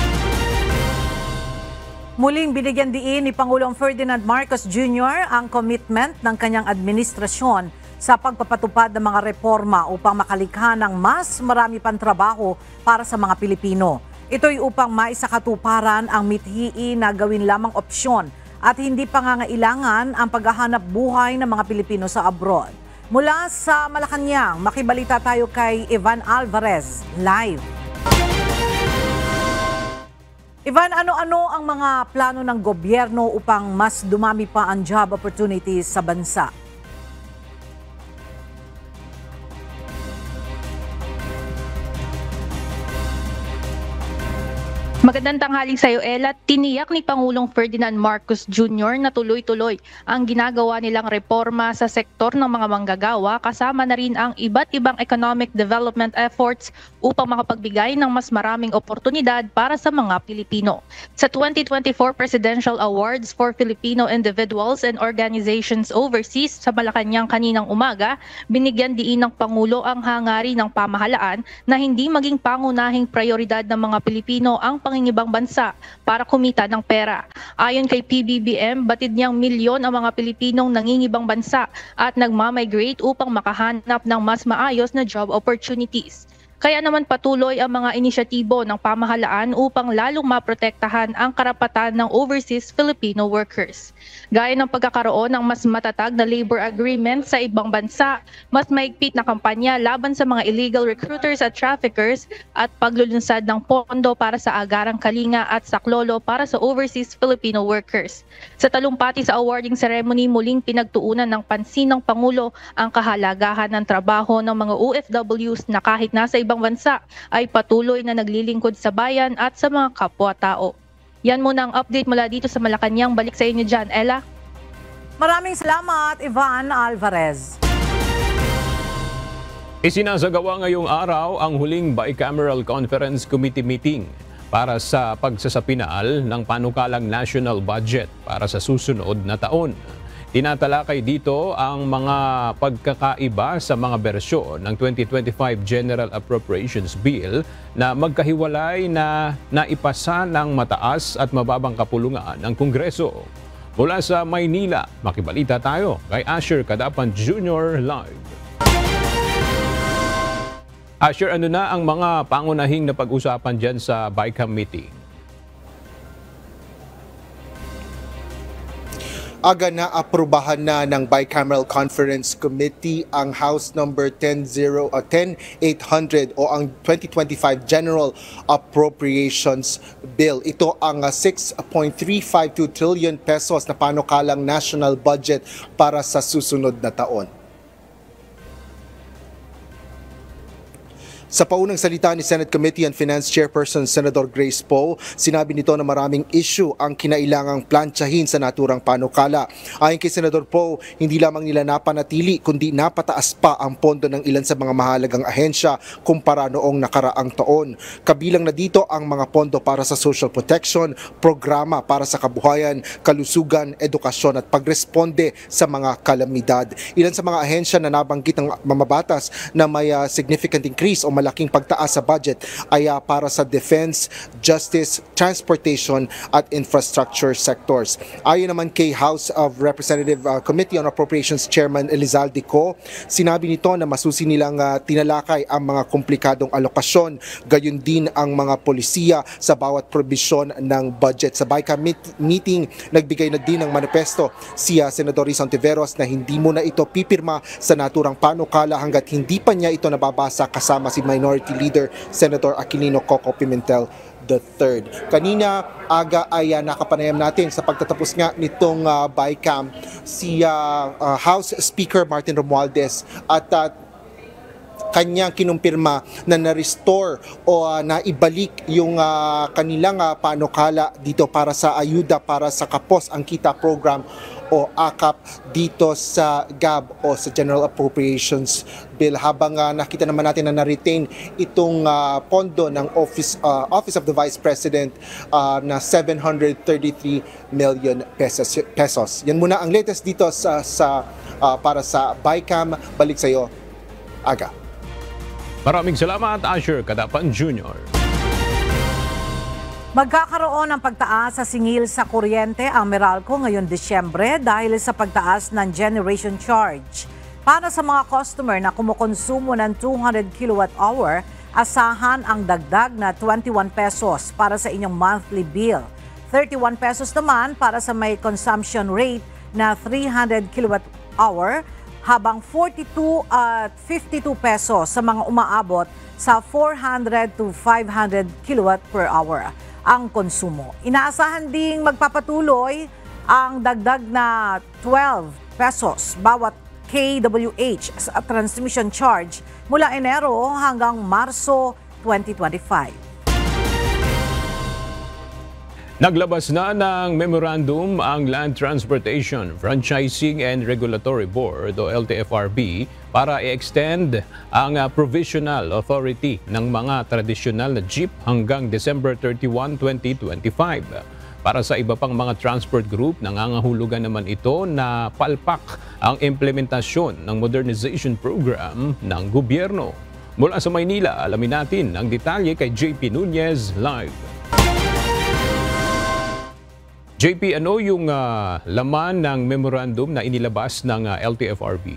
Muling binigyan diin ni Pangulong Ferdinand Marcos Jr. ang commitment ng kanyang administrasyon sa pagpapatupad ng mga reforma upang makalikha ng mas marami pang trabaho para sa mga Pilipino. Ito'y upang maisakatuparan ang mithi na gawin lamang opsyon at hindi pangangailangan ang paghahanap buhay ng mga Pilipino sa abroad. Mula sa Malacanang, makibalita tayo kay Ivan Alvarez, live. Ivan, ano-ano ang mga plano ng gobyerno upang mas dumami pa ang job opportunities sa bansa? Magandang tanghali sa iyo, Ella. Tiniyak ni Pangulong Ferdinand Marcos Jr. na tuloy-tuloy ang ginagawa nilang reforma sa sektor ng mga manggagawa kasama na rin ang iba't ibang economic development efforts upang makapagbigay ng mas maraming oportunidad para sa mga Pilipino. Sa 2024 Presidential Awards for Filipino Individuals and Organizations Overseas sa Malacanang kaninang umaga, binigyan diin ng Pangulo ang hangarin ng pamahalaan na hindi maging pangunahing prioridad ng mga Pilipino ang pangingibang bansa para kumita ng pera. Ayon kay PBBM, batid niyang milyon ang mga Pilipinong nangingibang bansa at nagmamigrate upang makahanap ng mas maayos na job opportunities. Kaya naman patuloy ang mga inisyatibo ng pamahalaan upang lalong maprotektahan ang karapatan ng overseas Filipino workers. Gaya ng pagkakaroon ng mas matatag na labor agreement sa ibang bansa, mas mahigpit na kampanya laban sa mga illegal recruiters at traffickers, at paglulunsad ng pondo para sa agarang kalinga at saklolo para sa overseas Filipino workers. Sa talumpati sa awarding ceremony, muling pinagtuunan ng pansin ng Pangulo ang kahalagahan ng trabaho ng mga OFWs na kahit nasa ibang bansa ay patuloy na naglilingkod sa bayan at sa mga kapwa-tao. Yan muna ang update mula dito sa Malacanang. Balik sa inyo dyan, Ella. Maraming salamat, Ivan Alvarez. Isinasagawa ngayong araw ang huling Bicameral Conference Committee meeting para sa pagsasapinaal ng panukalang national budget para sa susunod na taon. Tinatalakay dito ang mga pagkakaiba sa mga bersyon ng 2025 General Appropriations Bill na magkahiwalay na naipasa ng mataas at mababang kapulungan ng Kongreso. Mula sa Maynila, makibalita tayo kay Asher Cadapan Jr. live. Asher, ano na ang mga pangunahing na pag-usapan dyan sa BICAM meeting? Aga na aprubahan na ng Bicameral Conference Committee ang House Number 10800 o ang 2025 General Appropriations Bill. Ito ang 6.352 trillion pesos na panukalang national budget para sa susunod na taon. Sa paunang salita ni Senate Committee on Finance Chairperson Senator Grace Poe, sinabi nito na maraming issue ang kinailangang plantsahin sa naturang panukala. Ayon kay Senator Poe, hindi lamang nila napanatili kundi napataas pa ang pondo ng ilan sa mga mahalagang ahensya kumpara noong nakaraang taon. Kabilang na dito ang mga pondo para sa social protection, programa para sa kabuhayan, kalusugan, edukasyon at pagresponde sa mga kalamidad. Ilan sa mga ahensya na nabanggit ng mamabatas na may significant increase o malaking pagtaas sa budget ay para sa defense, justice, transportation at infrastructure sectors. Ayon naman kay House of Representative Committee on Appropriations Chairman Elizalde Co, sinabi nito na masusi nilang tinalakay ang mga komplikadong alokasyon, gayon din ang mga polisiya sa bawat probisyon ng budget. Sa BICAM meeting, nagbigay na din ng manifesto si Senador Risa Ontiveros na hindi muna ito pipirma sa naturang panukala hanggat hindi pa niya ito nababasa kasama si Minority Leader Senator Aquilino Coco Pimentel III. Kanina aga ay nakapanayam natin sa pagtatapos nga nitong BICAM si House Speaker Martin Romualdez at kanyang kinumpirma na na-restore o naibalik yung kanilang panukala dito para sa ayuda para sa kapos ang kita program o AKAP dito sa GAB o sa General Appropriations Bill, habang nakita naman natin na na-retain itong pondo ng Office of the Vice President na 733 million pesos. Yan muna ang latest dito para sa BICAM. Balik sa iyo, Aga. Maraming salamat, Asher Cadapan Jr. Magkakaroon ng pagtaas sa singil sa kuryente ang Meralco ngayong Disyembre dahil sa pagtaas ng generation charge. Para sa mga customer na kumukonsumo ng 200 kWh, asahan ang dagdag na 21 pesos para sa inyong monthly bill. 31 pesos naman para sa may consumption rate na 300 kWh, habang 42 at 52 pesos sa mga umaabot sa 400 to 500 kWh ang konsumo. Inaasahan ding magpapatuloy ang dagdag na 12 pesos bawat kWh sa transmission charge mula Enero hanggang Marso 2025. Naglabas na ng memorandum ang Land Transportation, Franchising and Regulatory Board o LTFRB para i-extend ang provisional authority ng mga tradisyonal na jeep hanggang December 31, 2025. Para sa iba pang mga transport group, nangangahulugan naman ito na palpak ang implementasyon ng modernization program ng gobyerno. Mula sa Maynila, alamin natin ang detalye kay JP Nunez live. JP, ano yung laman ng memorandum na inilabas ng LTFRB?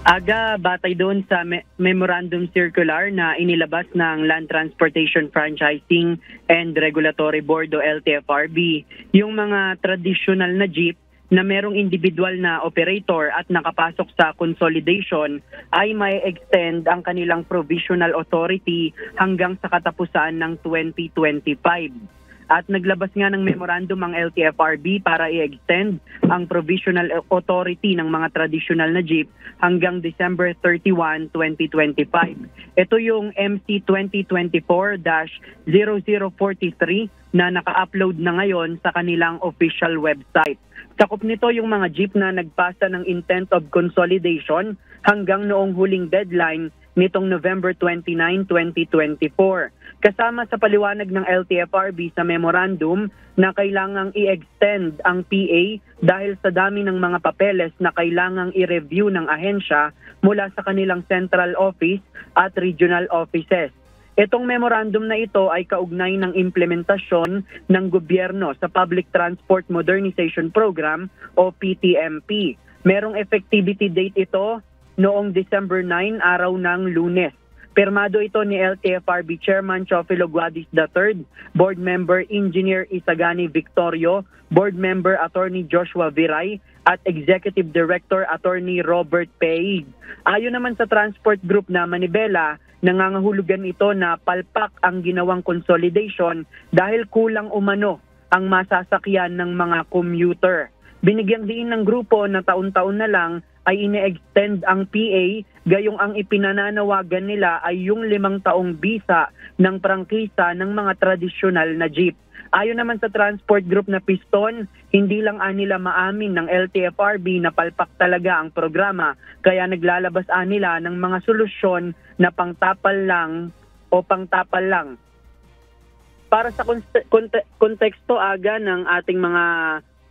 Aga, batay doon sa memorandum circular na inilabas ng Land Transportation Franchising and Regulatory Board o LTFRB, yung mga traditional na jeep na merong individual na operator at nakapasok sa consolidation ay may extend ang kanilang provisional authority hanggang sa katapusan ng 2025. At naglabas nga ng memorandum ang LTFRB para i-extend ang provisional authority ng mga traditional na jeep hanggang December 31, 2025. Ito yung MC 2024-0043 na naka-upload na ngayon sa kanilang official website. Sakop nito yung mga jeep na nagpasa ng intent of consolidation hanggang noong huling deadline nitong November 29, 2024. Kasama sa paliwanag ng LTFRB sa memorandum na kailangang i-extend ang PA dahil sa dami ng mga papeles na kailangang i-review ng ahensya mula sa kanilang central office at regional offices. Itong memorandum na ito ay kaugnay ng implementasyon ng gobyerno sa Public Transport Modernization Program o PTMP. Merong effectivity date ito noong December 9, araw ng Lunes. Pirmado ito ni LTFRB Chairman Chofilo Guadis III, Board Member Engineer Isagani Victorio, Board Member Attorney Joshua Viray, at Executive Director Attorney Robert Peig. Ayon naman sa Transport Group na Manibela, nangangahulugan ito na palpak ang ginawang consolidation dahil kulang umano ang masasakyan ng mga commuter. Binigyang diin ng grupo na taon-taon na lang ay ine-extend ang PA, gayong ang ipinananawagan nila ay yung 5 taong bisa ng prangkisa ng mga tradisyonal na jeep. Ayon naman sa Transport Group na Piston, hindi lang nila maamin ng LTFRB na palpak talaga ang programa, kaya naglalabas nila ng mga solusyon na pangtapal lang. Para sa konteksto aga ng ating mga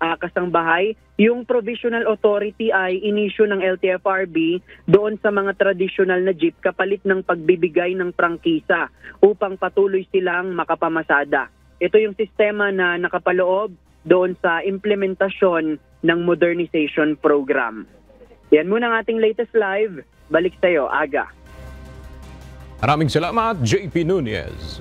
kasangbahay, yung provisional authority ay inisyu ng LTFRB doon sa mga traditional na jeep kapalit ng pagbibigay ng prangkisa upang patuloy silang makapamasada. Ito yung sistema na nakapaloob doon sa implementasyon ng modernization program. Yan muna ang ating latest live. Balik sa iyo, Aga. Maraming salamat, JP Nunez.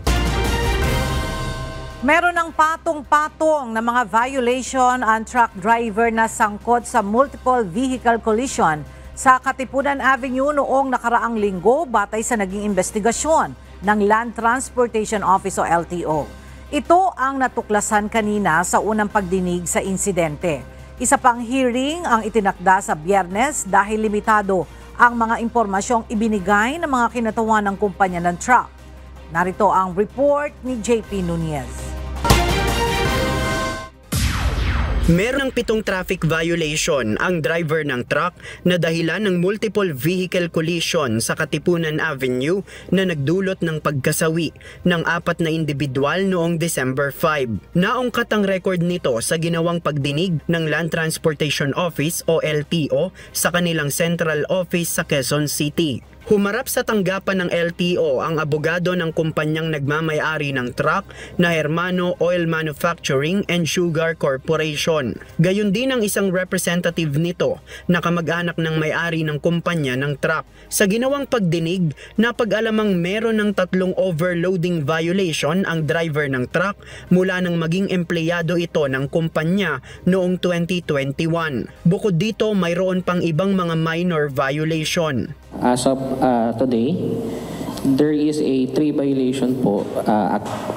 Meron ng patong-patong na mga violation ang truck driver na sangkot sa multiple vehicle collision sa Katipunan Avenue noong nakaraang linggo batay sa naging investigasyon ng Land Transportation Office o LTO. Ito ang natuklasan kanina sa unang pagdinig sa insidente. Isa pang hearing ang itinakda sa Biyernes dahil limitado ang mga impormasyong ibinigay ng mga kinatawan ng kumpanya ng truck. Narito ang report ni JP Nunez. Merong 7 traffic violation ang driver ng truck na dahilan ng multiple vehicle collision sa Katipunan Avenue na nagdulot ng pagkasawi ng 4 na individual noong December 5. Naungkat ang record nito sa ginawang pagdinig ng Land Transportation Office o LTO sa kanilang central office sa Quezon City. Humarap sa tanggapan ng LTO ang abogado ng kumpanyang nagmamay-ari ng truck na Hermano Oil Manufacturing and Sugar Corporation. Gayon din ang isang representative nito na kamag-anak ng may-ari ng kumpanya ng truck. Sa ginawang pagdinig, napag-alamang meron ng 3 overloading violation ang driver ng truck mula nang maging empleyado ito ng kumpanya noong 2021. Bukod dito, mayroon pang ibang mga minor violation. As of today, there is a 3 violation po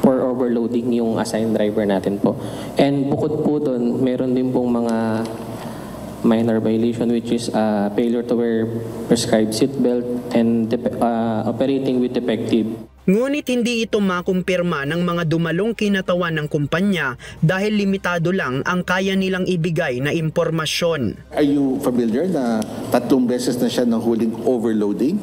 for overloading yung assigned driver natin po. And bukod po doon, meron din pong mga minor violation which is failure to wear prescribed seatbelt and operating with defective. Ngunit hindi ito makumpirma ng mga dumalong kinatawan ng kumpanya dahil limitado lang ang kaya nilang ibigay na impormasyon. Are you familiar na 3 beses na siya nahuling overloading?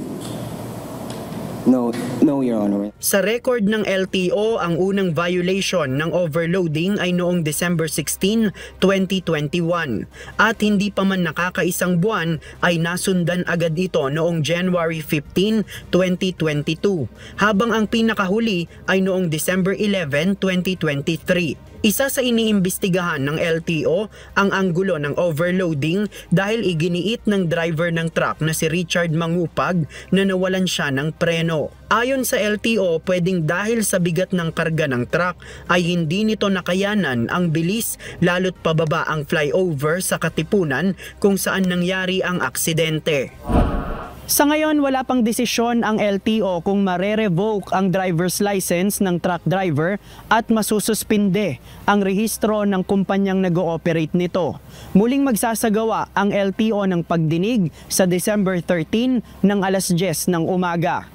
No, Your Honor. Sa record ng LTO, ang unang violation ng overloading ay noong December 16, 2021. At hindi pa man nakakaisang buwan ay nasundan agad ito noong January 15, 2022. Habang ang pinakahuli ay noong December 11, 2023. Isa sa iniimbestigahan ng LTO ang anggulo ng overloading dahil iginiit ng driver ng truck na si Richard Mangupag na nawalan siya ng preno. Ayon sa LTO, pwedeng dahil sa bigat ng karga ng truck ay hindi nito nakayanan ang bilis lalo't pababa ang flyover sa Katipunan kung saan nangyari ang aksidente. Sa ngayon, wala pang desisyon ang LTO kung mare-revoke ang driver's license ng truck driver at masususpinde ang rehistro ng kumpanyang nag-ooperate nito. Muling magsasagawa ang LTO ng pagdinig sa December 13 ng alas 10 ng umaga.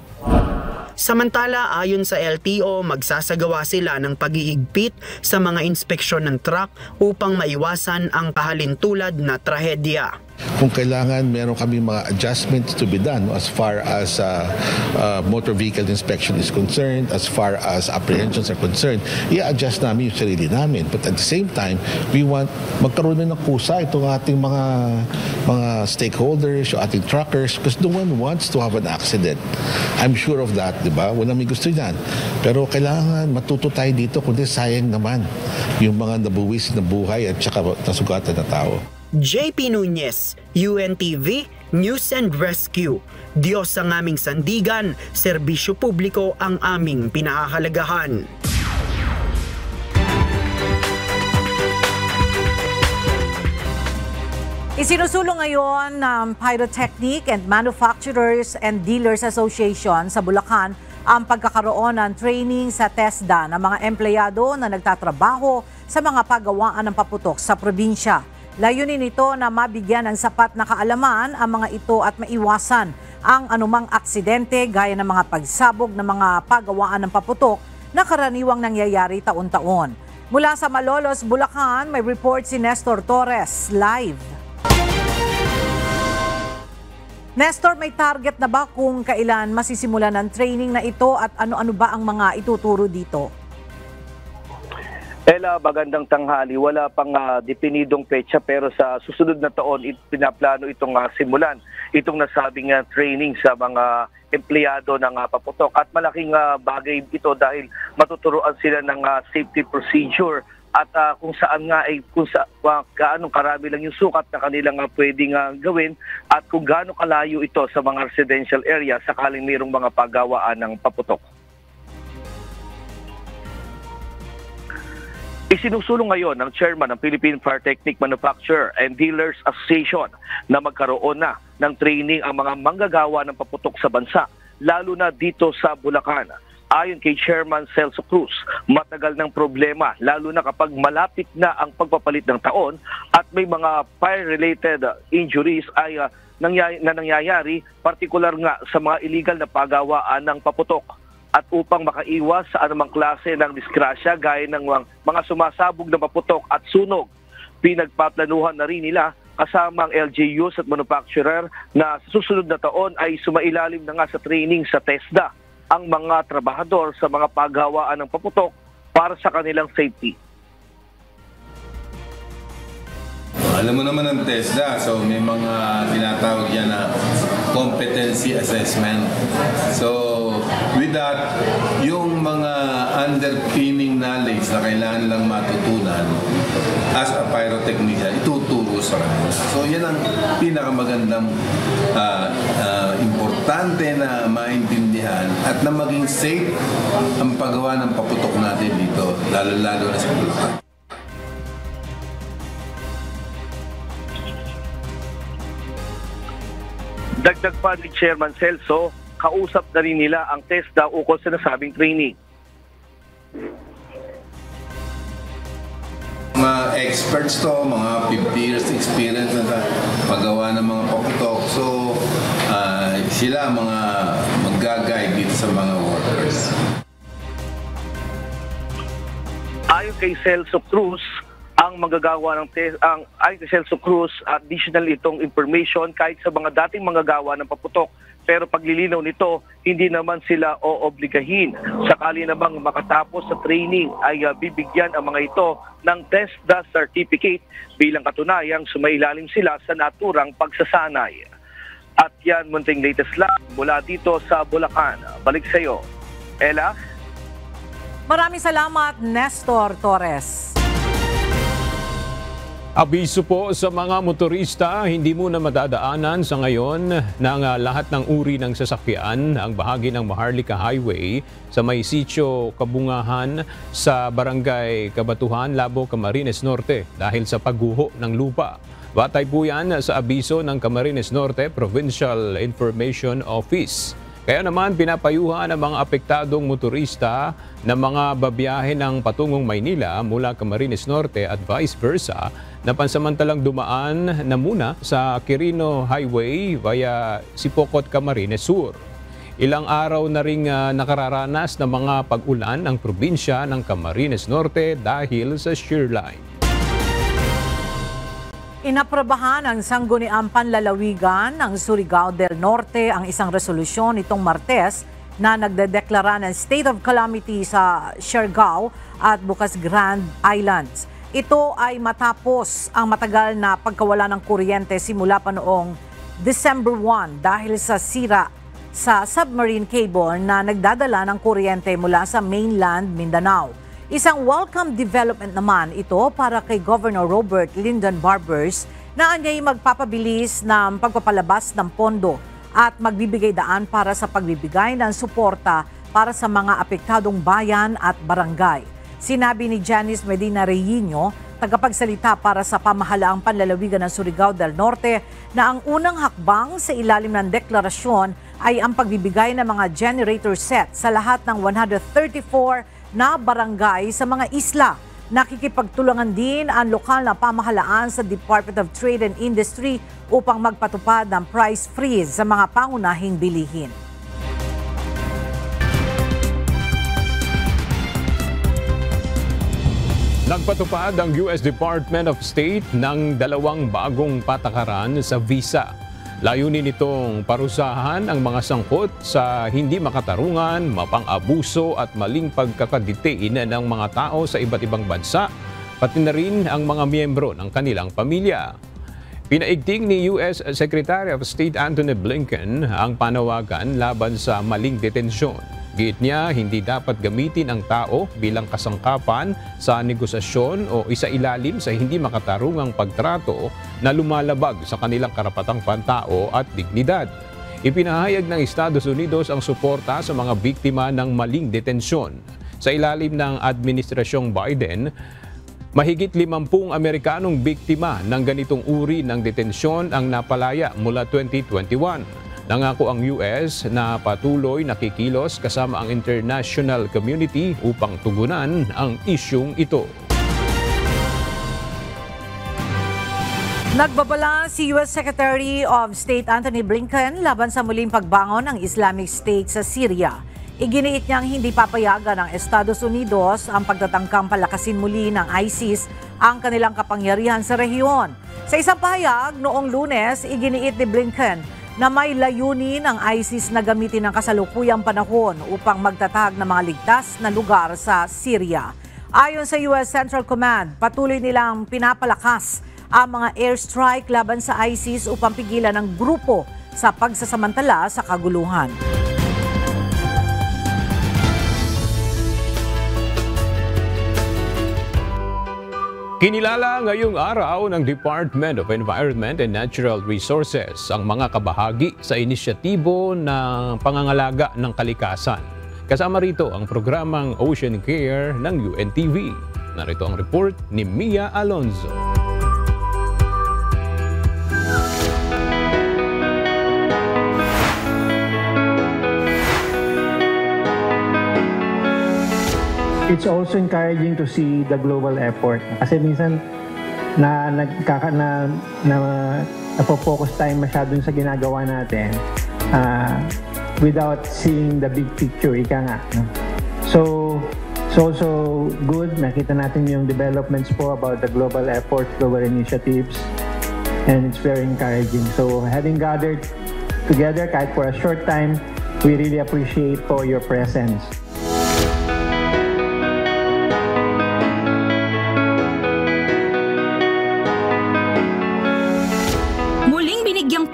Samantala, ayon sa LTO, magsasagawa sila ng pag-iigpit sa mga inspeksyon ng truck upang maiwasan ang kahalintulad na trahedya. Kung kailangan, meron kami mga adjustments to be done as far as motor vehicle inspection is concerned, as far as apprehensions are concerned, i-adjust namin yung sarili namin. But at the same time, we want magkaroon na ng kusa itong ating mga stakeholders, yung ating truckers, because no one wants to have an accident. I'm sure of that, di ba? Wala may gusto yan. Pero kailangan matuto tayo dito, kundi sayang naman yung mga nabuwis na buhay at saka nasugatan na tao. JP Nunez, UNTV, News and Rescue. Diyos ang aming sandigan, serbisyo publiko ang aming pinahahalagahan. Isinusulong ngayon ng Pyrotechnic and Manufacturers and Dealers Association sa Bulacan ang pagkakaroon ng training sa TESDA ng mga empleyado na nagtatrabaho sa mga pagawaan ng paputok sa probinsya. Layunin nito na mabigyan ng sapat na kaalaman ang mga ito at maiwasan ang anumang aksidente gaya ng mga pagsabog ng mga pagawaan ng paputok na karaniwang nangyayari taon-taon. Mula sa Malolos, Bulacan, may report si Nestor Torres live. Nestor, may target na ba kung kailan masisimulan ang training na ito at ano-ano ba ang mga ituturo dito? Ella, magandang tanghali. Wala pang definidong petsa pero sa susunod na taon pinaplano itong simulan. Itong nasabing training sa mga empleyado ng paputok. At malaking bagay ito dahil matuturuan sila ng safety procedure at kung saan nga ay gaano karami lang yung sukat na kanilang pwedeng gawin at kung gaano kalayo ito sa mga residential area sakaling mayroong mga pagawaan ng paputok. Isinusulong ngayon ng chairman ng Philippine Pyrotechnic Manufacturer and Dealers Association na magkaroon na ng training ang mga manggagawa ng paputok sa bansa, lalo na dito sa Bulacan. Ayon kay Chairman Celso Cruz, matagal ng problema, lalo na kapag malapit na ang pagpapalit ng taon at may mga fire-related injuries ay nangyayari, partikular nga sa mga illegal na pagawaan ng paputok. At upang makaiwas sa anumang klase ng disgrasya gaya ng mga sumasabog na paputok at sunog, pinagpaplanuhan na rin nila kasama ang LGUs at manufacturer na sa susunod na taon ay sumailalim na nga sa training sa TESDA ang mga trabahador sa mga paghawaan ng paputok para sa kanilang safety. Alam mo naman ang TESDA, so may mga tinatawag yan na competency assessment. So with that, yung mga underpinning knowledge na kailangan lang matutunan as a pyrotechnician, ituturo sa kanila. So yan ang pinakamagandang importante na maintindihan at na maging safe ang paggawa ng paputok natin dito, lalo-lalo na sa Bulacan. Dagdag pa ni Chairman Celso, kausap na rin nila ang TESDA ukol sa nasabing training. Mga experts to, mga 50 years experience na sa paggawa ng mga paputok. So, sila mga mag-guide dito sa mga workers. Ayon kay Celso Cruz, ang manggagawa ng ayon kay Celso Cruz, additional itong information kahit sa mga dating manggagawa ng paputok. Pero paglilinaw nito, hindi naman sila oobligahin. Sakali namang makatapos sa training ay bibigyan ang mga ito ng TESDA certificate bilang katunayang sumailalim sila sa naturang pagsasanay. At yan, munting latest lang mula dito sa Bulacan. Balik sa iyo, Ella. Maraming salamat, Nestor Torres. Abiso po sa mga motorista, hindi muna madadaanan sa ngayon ng lahat ng uri ng sasakyan ang bahagi ng Maharlika Highway sa may sitio Kabungahan sa Barangay Kabatuhan, Labo, Camarines Norte dahil sa pagguho ng lupa. Batay po yan sa abiso ng Camarines Norte Provincial Information Office. Kaya naman pinapayuhan ang mga apektadong motorista na mga babiyahe ng patungong Maynila mula Camarines Norte at vice versa na pansamantalang dumaan na muna sa Quirino Highway via Sipocot, Camarines Sur. Ilang araw na ring nakararanas ng mga pag-ulan ang probinsya ng Camarines Norte dahil sa shear line. Inaprobahan ng Sangguniang Panlalawigan ng Surigao del Norte ang isang resolusyon nitong Martes na nagdedeklara ng state of calamity sa Siargao at Bocas-Grand Islands. Ito ay matapos ang matagal na pagkawala ng kuryente simula pa noong December 1 dahil sa sira sa submarine cable na nagdadala ng kuryente mula sa mainland Mindanao. Isang welcome development naman ito para kay Governor Robert Lyndon Barbers na anyay magpapabilis ng pagpapalabas ng pondo at magbibigay daan para sa pagbibigay ng suporta para sa mga apektadong bayan at barangay. Sinabi ni Janice Medina Reyino, tagapagsalita para sa Pamahalaang Panlalawigan ng Surigao del Norte, na ang unang hakbang sa ilalim ng deklarasyon ay ang pagbibigay ng mga generator set sa lahat ng 134 na barangay sa mga isla. Nakikipagtulungan din ang lokal na pamahalaan sa Department of Trade and Industry upang magpatupad ng price freeze sa mga pangunahing bilihin. Nagpatupad ang US Department of State ng 2 bagong patakaran sa visa. Layunin nitong parusahan ang mga sangkot sa hindi makatarungan, mapang-abuso at maling pagkakadetain ng mga tao sa iba't ibang bansa, pati na rin ang mga miyembro ng kanilang pamilya. Pinaigting ni US Secretary of State Antony Blinken ang panawagan laban sa maling detensyon. Giit niya, hindi dapat gamitin ang tao bilang kasangkapan sa negosasyon o isailalim sa hindi makatarungang pagtrato na lumalabag sa kanilang karapatang pantao at dignidad. Ipinahayag ng Estados Unidos ang suporta sa mga biktima ng maling detensyon. Sa ilalim ng Administrasyong Biden, mahigit 50 Amerikanong biktima ng ganitong uri ng detensyon ang napalaya mula 2021. Nangako ang US na patuloy nakikilos kasama ang international community upang tugunan ang isyung ito. Nagbabala si US Secretary of State Antony Blinken laban sa muling pagbangon ng Islamic State sa Syria. Iginiit niyang hindi papayagan ng Estados Unidos ang pagtatangkang palakasin muli ng ISIS ang kanilang kapangyarihan sa rehiyon. Sa isang pahayag noong Lunes, iginiit ni Blinken na may layunin ang ISIS na gamitin ang kasalukuyang panahon upang magtatag ng mga ligtas na lugar sa Syria. Ayon sa US Central Command, patuloy nilang pinapalakas ang mga airstrike laban sa ISIS upang pigilan ang grupo sa pagsasamantala sa kaguluhan. Kinilala ngayong araw ng Department of Environment and Natural Resources ang mga kabahagi sa inisyatibo ng pangangalaga ng kalikasan. Kasama rito ang programang Ocean Care ng UNTV. Narito ang report ni Mia Alonzo. It's also encouraging to see the global effort. Kasi minsan napo-focus tayo masyado sa ginagawa natin without seeing the big picture, ika nga. No? So It's also good, nakita natin yung developments po about the global efforts, global initiatives, and it's very encouraging. So having gathered together kahit for a short time, we really appreciate po your presence.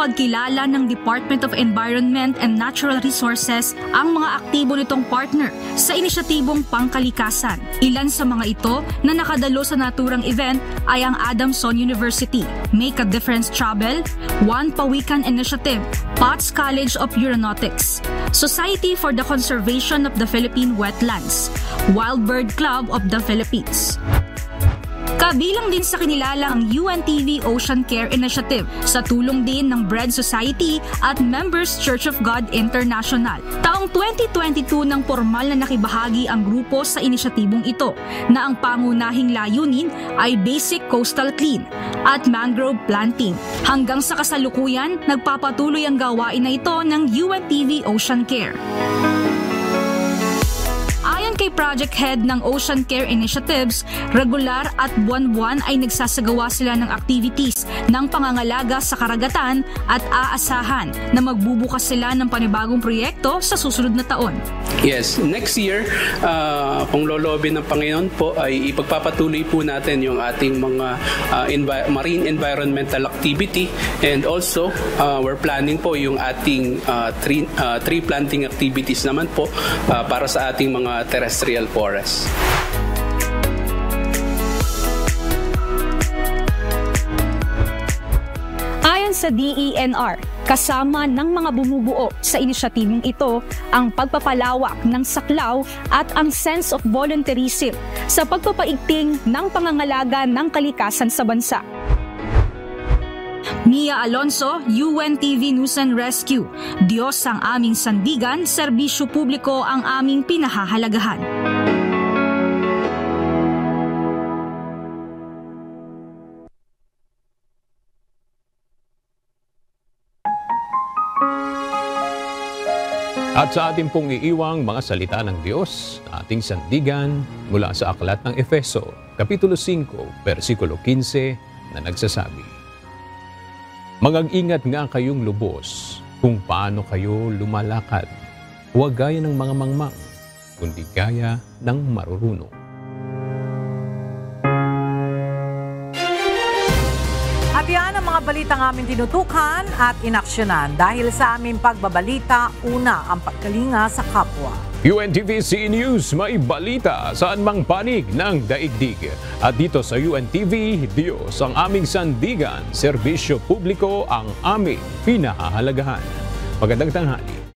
Pagkilala ng Department of Environment and Natural Resources ang mga aktibo nitong partner sa inisyatibong pangkalikasan. Ilan sa mga ito na nakadalo sa naturang event ay ang Adamson University, Make a Difference Travel, One Pawikan Initiative, Potts College of Aeronautics, Society for the Conservation of the Philippine Wetlands, Wild Bird Club of the Philippines. Kabilang din sa kinilala ang UNTV Ocean Care Initiative sa tulong din ng Bread Society at Members Church of God International. Taong 2022 nang formal na nakibahagi ang grupo sa inisyatibong ito na ang pangunahing layunin ay basic coastal clean at mangrove planting. Hanggang sa kasalukuyan, nagpapatuloy ang gawain na ito ng UNTV Ocean Care. Ayon kay Project Head ng Ocean Care Initiatives, regular at buwan-buwan ay nagsasagawa sila ng activities ng pangangalaga sa karagatan at aasahan na magbubukas sila ng panibagong proyekto sa susunod na taon. Yes, next year, kung lolobin ng Panginoon po, ay ipagpapatuloy po natin yung ating mga marine environmental activity, and also we're planning po yung ating tree planting activities naman po para sa ating mga terrestrial forests. Ayon sa DENR, kasama ng mga bumubuo sa inisyatibong ito ang pagpapalawak ng saklaw at ang sense of volunteerism sa pagpapaigting ng pangangalaga ng kalikasan sa bansa. Mia Alonso, UNTV News and Rescue. Diyos ang aming sandigan, serbisyo publiko ang aming pinahahalagahan. At sa ating pong iiwang mga salita ng Diyos, ating sandigan mula sa aklat ng Efeso, Kapitulo 5, versikulo 15 na nagsasabi, "Mag-ingat nga kayong lubos kung paano kayo lumalakad, huwag gaya ng mga mangmang, kundi gaya ng marurunong." At yan ang mga balitang aming tinutukan at inaksyonan dahil sa aming pagbabalita, una ang pagkalinga sa kapwa. UNTV CE News, may balita saan mang panig ng daigdig. At dito sa UNTV, Diyos ang aming sandigan, serbisyo publiko ang aming pinahahalagahan. Magandang tanghali.